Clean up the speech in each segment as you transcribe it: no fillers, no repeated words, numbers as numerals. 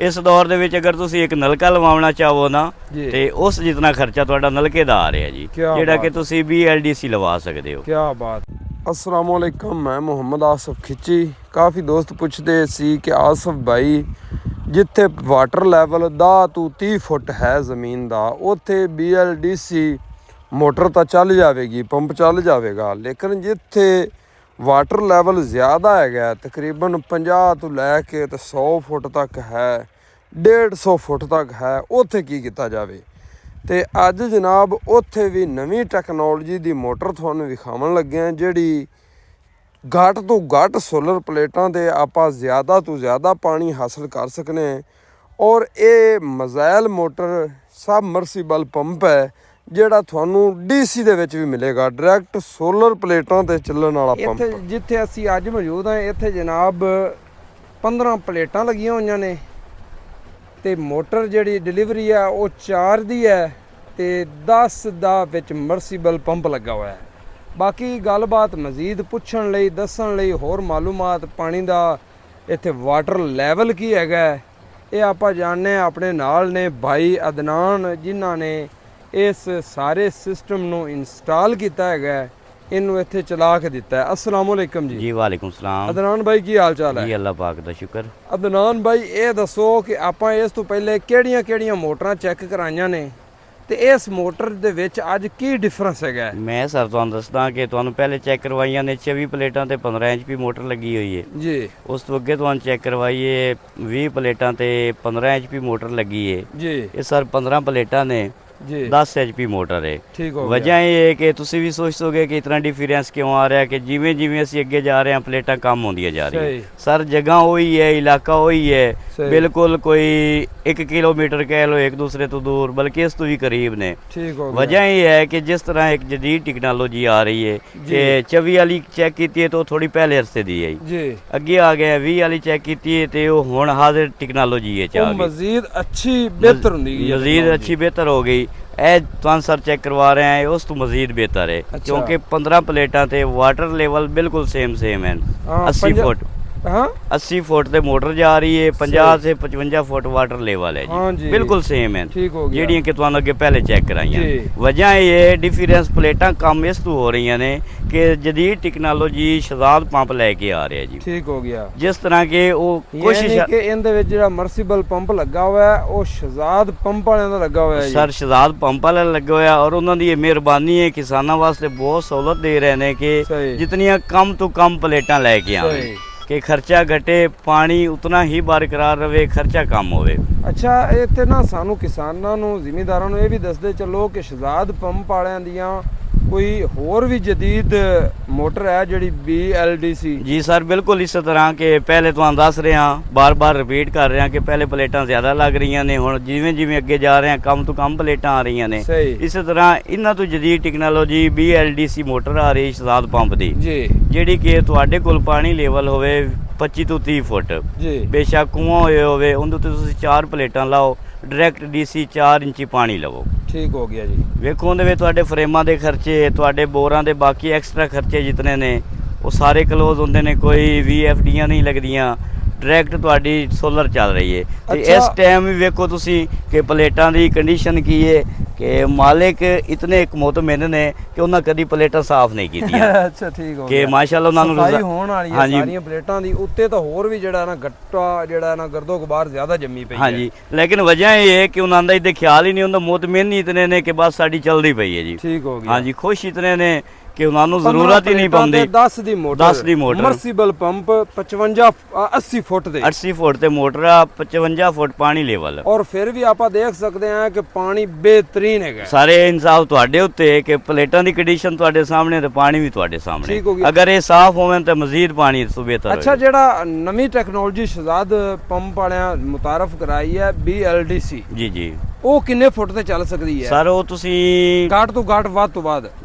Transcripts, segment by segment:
इस दौर ਦੇ ਵਿੱਚ ਅਗਰ ਤੁਸੀਂ ਇੱਕ ਨਲਕਾ ਲਵਾਉਣਾ ਚਾਹੋ ਨਾ ਤੇ ਉਸ ਜਿੰਨਾ ਖਰਚਾ ਤੁਹਾਡਾ ਨਲਕੇ ਦਾ ਆ ਰਿਹਾ ਜੀ, ਜਿਹੜਾ ਕਿ ਤੁਸੀਂ BLDC ਲਵਾ ਸਕਦੇ ਹੋ। ਕੀ ਬਾਤ। अस्सलाम वालेकुम, मैं मोहम्मद आसिफ खिची। काफ़ी दोस्त पुछते सी कि आसिफ भाई जिथे वाटर लैवल 10 ਤੋਂ 30 फुट है ज़मीन का उत्थे BLDC मोटर तो चल जाएगी, पंप चल जाएगा, लेकिन जिथे वाटर लैवल ज़्यादा है तकरीबन 50 तो लैके 100 फुट तक है, 150 फुट तक है, उत्थे की किया जाए। तो अज जनाब उत्थे भी नवीं टैक्नोलॉजी की मोटर तुहानूं विखावन लगे हैं, जिहड़ी घट तो घट सोलर प्लेटां ते आपां ज़्यादा तो ज़्यादा पानी हासिल कर सकने। और ये मज़ैल मोटर सबमर्सीबल पंप है जिहड़ा तुहानूं DC दे विच भी मिलेगा, डायरैक्ट सोलर प्लेटां ते चलण वाला पंप। जिथे असीं अज मौजूद हैं इत्थे जनाब 15 प्लेटां लगियां होईयां ने ਤੇ ਮੋਟਰ ਜਿਹੜੀ ਡਿਲੀਵਰੀ ਹੈ ਉਹ 4 ਦੀ ਹੈ ਤੇ 10 ਦਾ ਵਿੱਚ ਮਰਸੀਬਲ ਪੰਪ ਲੱਗਾ ਹੋਇਆ ਹੈ। ਬਾਕੀ ਗੱਲਬਾਤ ਮਜ਼ੀਦ ਪੁੱਛਣ ਲਈ, ਦੱਸਣ ਲਈ, ਹੋਰ ਮਾਲੂਮਾਤ ਪਾਣੀ ਦਾ ਇੱਥੇ ਵਾਟਰ ਲੈਵਲ ਕੀ ਹੈਗਾ ਇਹ ਆਪਾਂ ਜਾਣਨੇ ਆਪਣੇ ਨਾਲ ਨੇ ਭਾਈ ਅਦਨਾਨ, ਜਿਨ੍ਹਾਂ ਨੇ ਇਸ ਸਾਰੇ ਸਿਸਟਮ ਨੂੰ ਇੰਸਟਾਲ ਕੀਤਾ ਹੈਗਾ, ਇਹਨੂੰ ਇੱਥੇ ਚਲਾ ਕੇ ਦਿੱਤਾ ਹੈ। अस्सलाम वालेकुम जी। जी वालेकुम सलाम। ਅਦਨਾਨ ਭਾਈ ਕੀ ਹਾਲ ਚਾਲ ਹੈ? ਜੀ ਅੱਲਾਹ ਪਾਕ ਦਾ ਸ਼ੁਕਰ। ਅਦਨਾਨ ਭਾਈ ਇਹ ਦੱਸੋ ਕਿ ਆਪਾਂ ਇਸ ਤੋਂ ਪਹਿਲੇ ਕਿਹੜੀਆਂ ਮੋਟਰਾਂ ਚੈੱਕ ਕਰਾਈਆਂ ਨੇ ਤੇ ਇਸ ਮੋਟਰ ਦੇ ਵਿੱਚ ਅੱਜ ਕੀ ਡਿਫਰੈਂਸ ਹੈਗਾ? ਮੈਂ ਸਰ ਤੁਹਾਨੂੰ ਦੱਸਦਾ ਕਿ ਤੁਹਾਨੂੰ ਪਹਿਲੇ ਚੈੱਕ ਕਰਵਾਈਆਂ ਨੇ 24 ਪਲੇਟਾਂ ਤੇ 15 HP ਮੋਟਰ ਲੱਗੀ ਹੋਈ ਹੈ ਜੀ। ਉਸ ਤੋਂ ਅੱਗੇ ਤੁਹਾਨੂੰ ਚੈੱਕ ਕਰਵਾਈਏ 20 ਪਲੇਟਾਂ ਤੇ 15 HP ਮੋਟਰ ਲੱਗੀ ਹੈ ਜੀ। ਇਹ ਸਰ 15 ਪਲੇਟਾਂ ਨੇ जी 10 HP मोटर है। ठीक हो वजह ये है कि तुसी भी सोचोगे कि इतना डिफरेंस क्यों आ रहा है कि जिमें जिमें असी अगे जा रहे हैं प्लेटां कम होंदियां जा रही हैं। सर जगह वही है, इलाका वही है, बिल्कुल कोई 1 किलोमीटर कह लो एक दूसरे तो दूर, बल्कि इस तो भी करीब ने। ठीक हो वजह ये है कि जिस तरह एक जदीद टेक्नोलॉजी आ रही है कि 24 वाली चेक की है तो थोड़ी पहले अरसे दी है जी, अगे आ गए 20 वाली चेक की है तो हुण हाजिर टेक्नोलॉजी है मजीद अच्छी बेहतर होंदी गई, मजीद अच्छी बेहतर हो गई। तुम सर चेक करवा रहे हैं उस तो मजीद बेहतर है। अच्छा। क्योंकि 15 प्लेटां ते वाटर लेवल बिल्कुल सेम है। 80 फुट 80 फुट ते मोटर जा रही है, 50 से 55 फुट वाटर लेवल है जी, बिल्कुल सेम है ਜਿਹੜੀਆਂ ਕਿ ਤੁਹਾਨੂੰ ਅੱਗੇ ਪਹਿਲੇ ਚੈੱਕ ਕਰਾਈਆਂ। ਵਜ੍ਹਾ ਇਹ ਹੈ ਡਿਫਰੈਂਸ ਪਲੇਟਾਂ ਕੰਮ ਇਸ ਤੋਂ ਹੋ ਰਹੀਆਂ ਨੇ ਕਿ ਜਦੀਦ ਟੈਕਨੋਲੋਜੀ ਸ਼ਜ਼ਾਦ ਪੰਪ ਲੈ ਕੇ ਆ ਰਿਹਾ ਜੀ। ਠੀਕ ਹੋ ਗਿਆ। ਜਿਸ ਤਰ੍ਹਾਂ ਕਿ ਉਹ ਕੋਸ਼ਿਸ਼ ਕਿ ਇਹਦੇ ਵਿੱਚ ਜਿਹੜਾ ਮਰਸੀਬਲ ਪੰਪ ਲੱਗਾ ਹੋਇਆ ਹੈ ਉਹ ਸ਼ਜ਼ਾਦ ਪੰਪ ਵਾਲਿਆਂ ਦਾ ਲੱਗਾ ਹੋਇਆ ਹੈ ਸਰ, ਸ਼ਜ਼ਾਦ ਪੰਪ ਵਾਲਾ ਲੱਗਾ ਹੋਇਆ ਔਰ ਉਹਨਾਂ ਦੀ ਇਹ ਮਿਹਰਬਾਨੀ ਹੈ ਕਿਸਾਨਾਂ ਵਾਸਤੇ ਬਹੁਤ ਸਹੂਲਤ ਦੇ ਰਹੇ ਨੇ ਕਿ ਜਿਤਨੀਆਂ ਕਮ ਤੋਂ ਕਮ ਪਲੇਟਾਂ ਲੈ ਕੇ ਆਵੇ कि खर्चा घटे, पानी उतना ही बरकरार रहे, खर्चा कम होवे। अच्छा, इत्थे ना सानू किसानां नू ਜ਼ਿਮੀਂਦਾਰਾਂ ਨੂੰ ਇਹ ਵੀ ਦੱਸਦੇ ਚੱਲੋ ਕਿ ਸ਼ਜ਼ਾਦ ਪੰਪ ਵਾਲਿਆਂ ਦੀਆਂ कोई होर भी जदीद मोटर है जी BLDC? जी सर बिल्कुल इस तरह के पहले तो दस रहे हैं, बार बार रिपीट कर रहे हैं कि पहले प्लेटां ज़्यादा लग रही ने, हुण जिवें जिवें अगे जा रहे हैं कम तो कम प्लेटां आ रही ने। इस तरह इन्हां तो जदीद टेक्नोलॉजी BLDC मोटर आ रही शदाद पंप की जिहड़ी कि तुहाडे कोल पानी लेवल होवे 25 ਤੋਂ 30 फुट, बेशक कुआं होवे उहदे ते तुसीं 4 प्लेटां लाओ, डायरैक्ट DC 4 इंची पानी लवो। ठीक हो गया जी। वेखो उहदे विच तुहाडे फ्रेमां दे खर्चे, तुहाडे बोरां दे बाकी एक्सट्रा खर्चे जितने ने वो सारे क्लोज होंदे ने, कोई VFDयां नहीं लगदियां, डायरैक्ट तुहाडी सोलर चल रही है। अच्छा। इस टाइम भी वेखो तुसी कि प्लेटां दी कंडीशन की है कि मालिक इतने एक मुतमिन ने कि उन्हें कभी प्लेटां साफ नहीं कीतियां। अच्छा ठीक हो कि माशाअल्लाह उन्होंने सफाई होण वाली है सारियां प्लेटां दी, उत्ते तो होर भी जेड़ा ना गट्टा जेड़ा ना गर्दो गुबार ज्यादा जम्मी पई है। हां जी, लेकिन वजह ये है कि उन्हां दा इहदे ख्याल ही नहीं हुंदा, मुतमिन ही इतने ने कि बस साडी चलदी पई है जी। ठीक हो गया। हां जी, खुश इतने ने कि उन्होंने जरूरत ही नहीं पौंदी। 10 दी मोटर मर्सीबल पंप 80 फुट दे 80 फुट ते मोटर 55 फुट पानी लेवल, और फिर भी आप देख सकते हैं कि पानी बेहतरीन है। सारे इंसाफ तुहाडे उत्ते कि प्लेटां दी कंडीशन तुहाडे सामने ते पानी भी तुहाडे सामने, अगर ये साफ होवन ते मजीद पानी बेहतर। अच्छा, जेड़ा नवी टेक्नोलॉजी शजाद पंप वालियां मुतारफ कराई है BLDC जी, ਉਹ ਕਿੰਨੇ ਫੁੱਟ ਤੇ ਚੱਲ ਸਕਦੀ ਹੈ ਸਰ? ਉਹ ਤੁਸੀਂ ਘਾਟ ਤੋਂ ਘਾਟ ਵੱਧ ਤੋਂ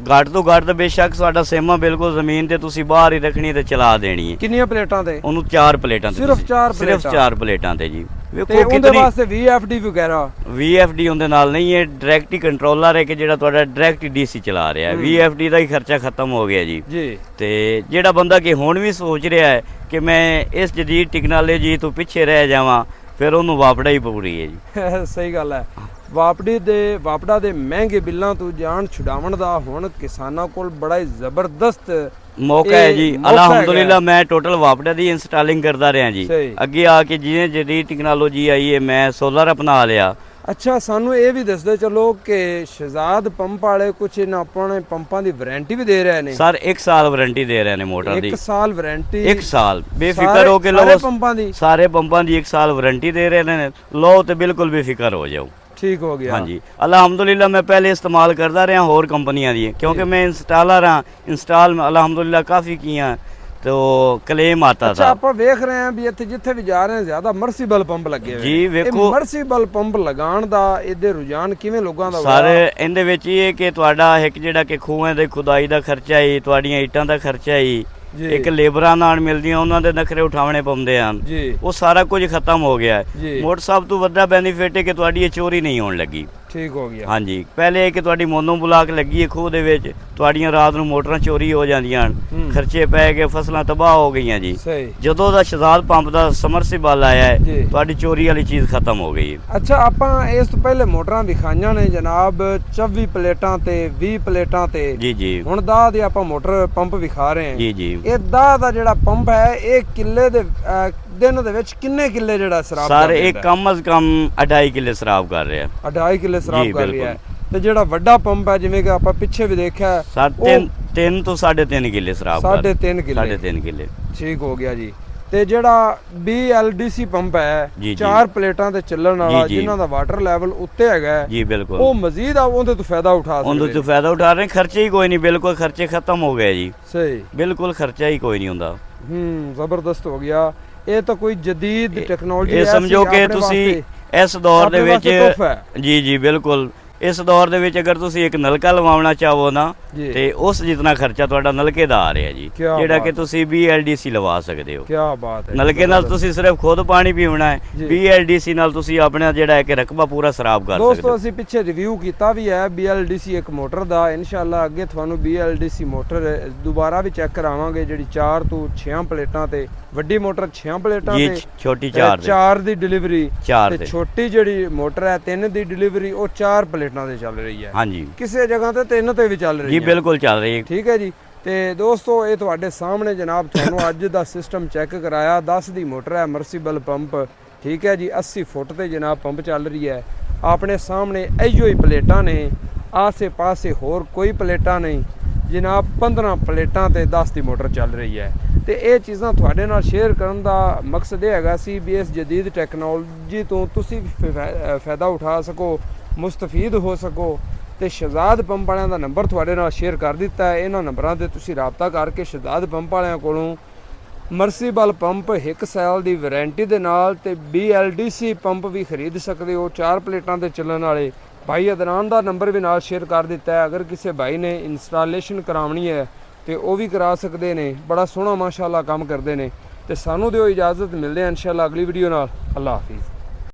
ਵੱਧ ਤਾਂ ਬੇਸ਼ੱਕ ਸਾਡਾ ਸੇਮਾ ਬਿਲਕੁਲ ਜ਼ਮੀਨ ਤੇ ਤੁਸੀਂ ਬਾਹਰ ਹੀ ਰੱਖਣੀ ਤੇ ਚਲਾ ਦੇਣੀ ਹੈ। ਕਿੰਨੀਆਂ ਪਲੇਟਾਂ ਤੇ? ਉਹਨੂੰ 4 ਪਲੇਟਾਂ ਤੇ, ਸਿਰਫ 4 ਪਲੇਟਾਂ ਤੇ ਜੀ। ਵੇਖੋ ਉਹਦੇ ਵਾਸਤੇ VFD ਵਗੈਰਾ VFD ਉਹਦੇ ਨਾਲ ਨਹੀਂ ਹੈ, ਡਾਇਰੈਕਟ ਹੀ ਕੰਟਰੋਲਰ ਹੈ ਕਿ ਜਿਹੜਾ ਤੁਹਾਡਾ ਡਾਇਰੈਕਟ DC ਚਲਾ ਰਿਹਾ ਹੈ। VFD ਦਾ ਹੀ ਖਰਚਾ ਖਤਮ ਹੋ ਗਿਆ ਜੀ। ਤੇ ਜਿਹੜਾ ਬੰਦਾ ਕਿ ਹੁਣ ਵੀ ਸੋਚ ਰਿਹਾ ਹੈ ਕਿ ਮੈਂ ਇਸ ਜਦੀਦ ਟੈਕਨੋਲੋਜੀ ਤੋਂ ਪਿੱਛੇ ਰਹਿ ਜਾਵਾਂ ਫਿਰ ਉਹਨੂੰ ਵਾਪੜਾ ਹੀ ਪੂਰੀ ਹੈ ਜੀ। ਸਹੀ ਗੱਲ ਹੈ। ਵਾਪੜਾ ਦੇ ਮਹਿੰਗੇ ਬਿੱਲਾਂ ਤੋਂ ਜਾਨ ਛੁਡਾਉਣ ਦਾ ਹੁਣ ਕਿਸਾਨਾਂ ਕੋਲ ਬੜਾ ਹੀ ਜ਼ਬਰਦਸਤ ਮੌਕਾ ਹੈ ਜੀ। ਅਲਹਮਦੁਲਿਲਾ ਮੈਂ ਟੋਟਲ ਵਾਪੜਾ ਦੀ ਇੰਸਟਾਲਿੰਗ ਕਰਦਾ ਰਿਹਾ ਜੀ। ਅੱਗੇ ਆ ਕੇ ਜਿਵੇਂ ਜਿਹੜੀ ਟੈਕਨੋਲੋਜੀ ਆਈ ਹੈ ਮੈਂ ਸੋਲਰ ਅਪਣਾ ਲਿਆ। ਅੱਛਾ, ਸਾਨੂੰ ਇਹ ਵੀ ਦੱਸਦੇ ਚਲੋ ਕਿ ਸ਼ਹਿਜ਼ਾਦ ਪੰਪ ਵਾਲੇ ਕੁਝ ਇਹਨਾਂ ਆਪਣੇ ਪੰਪਾਂ ਦੀ ਵਾਰੰਟੀ ਵੀ ਦੇ ਰਹੇ ਨੇ ਸਰ। 1 ਸਾਲ ਵਾਰੰਟੀ ਦੇ ਰਹੇ ਨੇ ਮੋਟਰ ਦੀ। 1 ਸਾਲ ਵਾਰੰਟੀ। 1 ਸਾਲ ਬੇਫਿਕਰ ਹੋ ਕੇ ਲਓ। ਸਾਰੇ ਪੰਪਾਂ ਦੀ 1 ਸਾਲ ਵਾਰੰਟੀ ਦੇ ਰਹੇ ਨੇ, ਲਓ ਤੇ ਬਿਲਕੁਲ ਬੇਫਿਕਰ ਹੋ ਜਾਓ। ठीक हो गया। हाँ जी, अल्हम्दुलिल्लाह मैं पहले इस्तेमाल करता रहा होर कंपनियां दी, क्योंकि मैं इंस्टॉलर हाँ। इंस्टॉल अल्हम्दुलिल्लाह काफ़ी किया तो क्लेम आता था। आप देख रहे हैं भी इत्थे जिथे भी जा रहे हैं ज्यादा मर्सीबल पंप लगे जी। वेखो मर्सीबल पंप लगाण दा इहदे रुझान किवें लोगां दा सारे इहदे विच ਇਹ ਕਿ ਤੁਹਾਡਾ ਇੱਕ ਜਿਹੜਾ ਕਿ ਖੂਹਾਂ ਦੇ ਖੁਦਾਈ ਦਾ ਖਰਚਾ ਹੈ, ਤੁਹਾਡੀਆਂ ਇੱਟਾਂ ਦਾ ਖਰਚਾ ਹੈ, ਇੱਕ ਲੇਬਰਾਂ ਨਾਲ ਮਿਲਦੀਆਂ ਉਹਨਾਂ ਦੇ ਨਖਰੇ ਉਠਾਉਣੇ ਪੈਂਦੇ ਹਨ, ਉਹ ਸਾਰਾ ਕੁਝ ਖਤਮ ਹੋ ਗਿਆ ਹੈ। ਮੋਟਰ ਸਭ ਤੋਂ ਵੱਡਾ ਬੈਨੀਫਿਟ ਹੈ ਕਿ ਤੁਹਾਡੀ ਇਹ ਚੋਰੀ ਨਹੀਂ ਹੋਣ ਲੱਗੀ। ਠੀਕ ਹੋ ਗਿਆ। ਹਾਂਜੀ, ਪਹਿਲੇ ਇਹ ਕਿ ਤੁਹਾਡੀ ਮੋਨੋ ਬਲਾਕ ਲੱਗੀ ਹੈ ਖੂਹ ਦੇ ਵਿੱਚ, ਤੁਹਾਡੀਆਂ ਰਾਤ ਨੂੰ ਮੋਟਰਾਂ ਚੋਰੀ ਹੋ ਜਾਂਦੀਆਂ ਹਨ, ਖਰਚੇ ਪੈ ਕੇ ਫਸਲਾਂ ਤਬਾਹ ਹੋ ਗਈਆਂ ਜੀ। ਜਦੋਂ ਦਾ ਸ਼ਹਿਜ਼ਾਦ ਪੰਪ ਦਾ ਸਮਰਸੀਬਲ ਆਇਆ ਹੈ ਤੁਹਾਡੀ ਚੋਰੀ ਵਾਲੀ ਚੀਜ਼ ਖਤਮ ਹੋ ਗਈ ਹੈ। ਅੱਛਾ, ਆਪਾਂ ਇਸ ਤੋਂ ਪਹਿਲੇ ਮੋਟਰਾਂ ਦਿਖਾਈਆਂ ਨੇ ਜਨਾਬ 24 ਪਲੇਟਾਂ ਤੇ 20 ਪਲੇਟਾਂ ਤੇ। ਜੀ ਜੀ। ਹੁਣ ਦਾ ਦੇ ਆਪਾਂ ਮੋਟਰ ਪੰਪ ਵਿਖਾ ਰਹੇ ਹਾਂ। ਜੀ ਜੀ। ਇਹ ਦਾ ਜਿਹੜਾ ਪੰਪ ਹੈ ਇਹ ਕਿੱਲੇ ਦੇ ਦਿਨ ਦੇ ਵਿੱਚ ਕਿੰਨੇ ਕਿੱਲੇ ਜਿਹੜਾ ਸ਼ਰਾਬ ਸਰ ਇਹ ਕਮ ਅਜ਼ ਕਮ 2.5 ਕਿੱਲੇ ਸ਼ਰਾਬ ਕਰ ਰਿਹਾ। 2.5 ਕਿੱਲੇ ਸ਼ਰਾਬ ਕਰ ਰਿਹਾ ਹੈ। ਤੇ ਜਿਹੜਾ ਵੱਡਾ ਪੰਪ ਹੈ ਜਿਵੇਂ ਕਿ ਆਪਾਂ ਪਿੱਛੇ ਵੀ ਦੇਖਿਆ ਸਰ 3 ਤੋਂ 3.5 ਕਿੱਲੇ ਸ਼ਰਾਬ ਕਰ ਰਿਹਾ। 3.5 ਕਿੱਲੇ। ਠੀਕ ਹੋ ਗਿਆ ਜੀ। ਤੇ ਜਿਹੜਾ BLDC ਪੰਪ ਹੈ 4 ਪਲੇਟਾਂ ਤੇ ਚੱਲਣ ਵਾਲਾ ਜਿਨ੍ਹਾਂ ਦਾ ਵਾਟਰ ਲੈਵਲ ਉੱਤੇ ਹੈਗਾ ਜੀ, ਬਿਲਕੁਲ ਉਹ ਮਜ਼ੀਦ ਆ ਉਹਦੇ ਤੋਂ ਫਾਇਦਾ ਉਠਾ ਸਕਦੇ। ਉਹਦੇ ਤੋਂ ਫਾਇਦਾ ਉਠਾ ਰਹੇ, ਖਰਚੇ ਹੀ ਕੋਈ ਨਹੀਂ, ਬਿਲਕੁਲ ਖਰਚੇ ਖਤਮ ਹੋ ਗਏ ਜੀ। ਸਹੀ, ਬਿਲਕੁਲ ਖਰਚਾ ਹੀ ਕੋਈ ਨਹੀਂ ਹੁੰਦਾ। ਜ਼ਬਰਦਸਤ ਹੋ ਗਿਆ। ਇਹ ਤਾਂ ਕੋਈ ਜਦੀਦ ਟੈਕਨੋਲੋਜੀ ਇਹ ਸਮਝੋ ਕਿ ਤੁਸੀਂ ਇਸ ਦੌਰ ਦੇ ਵਿੱਚ ਜੀ ਜੀ ਬਿਲਕੁਲ ਇਸ ਦੌਰ ਦੇ ਵਿੱਚ ਅਗਰ ਤੁਸੀਂ ਇੱਕ ਨਲਕਾ ਲਵਾਉਣਾ ਚਾਹੋ ਨਾ ਤੇ ਉਸ ਜਿੰਨਾ ਖਰਚਾ ਤੁਹਾਡਾ ਨਲਕੇ ਦਾ ਆ ਰਿਹਾ ਜੀ, ਜਿਹੜਾ ਕਿ ਤੁਸੀਂ BLDC ਲਵਾ ਸਕਦੇ ਹੋ। ਕੀ ਬਾਤ ਹੈ। ਨਲਕੇ ਨਾਲ ਤੁਸੀਂ ਸਿਰਫ ਖੁਦ ਪਾਣੀ ਪੀਣਾ ਹੈ, BLDC ਨਾਲ ਤੁਸੀਂ ਆਪਣਾ ਜਿਹੜਾ ਹੈ ਕਿ ਰਕਬਾ ਪੂਰਾ ਖਰਾਬ ਕਰ ਸਕਦੇ ਹੋ। ਦੋਸਤੋ ਅਸੀਂ ਪਿੱਛੇ ਰਿਵਿਊ ਕੀਤਾ ਵੀ ਹੈ BLDC ਇੱਕ ਮੋਟਰ ਦਾ। ਇਨਸ਼ਾਅੱਲਾ ਅੱਗੇ ਤੁਹਾਨੂੰ BLDC ਮੋਟਰ ਦੁਬਾਰਾ ਵੀ ਚੈੱਕ ਕਰਾਵਾਂਗੇ ਜਿਹੜੀ 4 ਤੋਂ 6 ਪਲੇਟਾਂ ਤੇ, ਵੱਡੀ ਮੋਟਰ 6 ਪਲੇਟਾਂ ਤੇ, ਛੋਟੀ 4 ਦੀ ਡਿਲੀਵਰੀ, ਤੇ ਛੋਟੀ ਜਿਹੜੀ ਮੋਟਰ ਹੈ 3 ਦੀ ਡਿਲੀਵਰੀ ਉਹ 4 ਪਲੇਟਾਂ ਤੇ ਚੱਲ ਰਹੀ ਹੈ। ਹਾਂਜੀ, ਕਿਸੇ ਜਗ੍ਹਾ ਤੇ 3 ਤੇ ਵੀ ਚੱਲ ਰਹੀ ਹੈ। ਜੀ ਬਿਲਕੁਲ ਚੱਲ ਰਹੀ ਹੈ। ਠੀਕ ਹੈ ਜੀ। ਤੇ ਦੋਸਤੋ ਇਹ ਤੁਹਾਡੇ ਸਾਹਮਣੇ ਜਨਾਬ ਤੁਹਾਨੂੰ ਅੱਜ ਦਾ ਸਿਸਟਮ ਚੈੱਕ ਕਰਾਇਆ। 10 ਦੀ ਮੋਟਰ ਹੈ, ਮਰਸੀਬਲ ਪੰਪ। ਠੀਕ ਹੈ ਜੀ। 80 ਫੁੱਟ ਤੇ ਜਨਾਬ ਪੰਪ ਚੱਲ ਰਹੀ ਹੈ। ਆਪਣੇ ਸਾਹਮਣੇ ਇਹੋ ਹੀ ਪਲੇਟਾਂ ਨੇ, ਆਸੇ ਪਾਸੇ ਹੋਰ ਕੋਈ ਪਲੇਟਾਂ ਨਹੀਂ ਜਨਾਬ। 15 ਪਲੇਟਾਂ ਤੇ 10 ਦੀ ਮੋਟਰ ਚੱਲ ਰਹੀ ਹੈ। ਤੇ ਇਹ ਚੀਜ਼ਾਂ ਤੁਹਾਡੇ ਨਾਲ ਸ਼ੇਅਰ ਕਰਨ ਦਾ ਮਕਸਦ ਇਹ ਹੈਗਾ ਸੀ ਵੀ ਇਸ ਜਦੀਦ ਟੈਕਨੋਲੋਜੀ ਤੋਂ ਤੁਸੀਂ ਫਾਇਦਾ ਉਠਾ ਸਕੋ, ਮੁਸਤਫੀਦ ਹੋ ਸਕੋ। ਤੇ ਸ਼ਹਿਜ਼ਾਦ ਪੰਪ ਵਾਲਿਆਂ ਦਾ ਨੰਬਰ ਤੁਹਾਡੇ ਨਾਲ ਸ਼ੇਅਰ ਕਰ ਦਿੱਤਾ ਹੈ। ਇਹਨਾਂ ਨੰਬਰਾਂ ਤੇ ਤੁਸੀਂ ਰਾਬਤਾ ਕਰਕੇ ਸ਼ਹਿਜ਼ਾਦ ਪੰਪ ਵਾਲਿਆਂ ਕੋਲੋਂ ਮਰਸੀਬਲ ਪੰਪ 1 ਸਾਲ ਦੀ ਵਾਰੰਟੀ ਦੇ ਨਾਲ ਤੇ BLDC ਪੰਪ ਵੀ ਖਰੀਦ ਸਕਦੇ ਹੋ, 4 ਪਲੇਟਾਂ ਤੇ ਚੱਲਣ ਵਾਲੇ। ਭਾਈ ਅਦਨਾਨ ਦਾ ਨੰਬਰ ਵੀ ਨਾਲ ਸ਼ੇਅਰ ਕਰ ਦਿੱਤਾ ਹੈ। ਅਗਰ ਕਿਸੇ ਭਾਈ ਨੇ ਇੰਸਟਾਲੇਸ਼ਨ ਕਰਾਉਣੀ ਹੈ ਤੇ ਉਹ ਵੀ ਕਰਾ ਸਕਦੇ ਨੇ। ਬੜਾ ਸੋਹਣਾ ਮਾਸ਼ਾਅੱਲਾ ਕੰਮ ਕਰਦੇ ਨੇ। ਤੇ ਸਾਨੂੰ ਦਿਓ ਇਜਾਜ਼ਤ, ਮਿਲਦੇ ਹਾਂ ਇਨਸ਼ਾਅੱਲਾ ਅਗਲੀ ਵੀਡੀਓ ਨਾਲ। ਅੱਲਾ ਹਾਫਿਜ਼।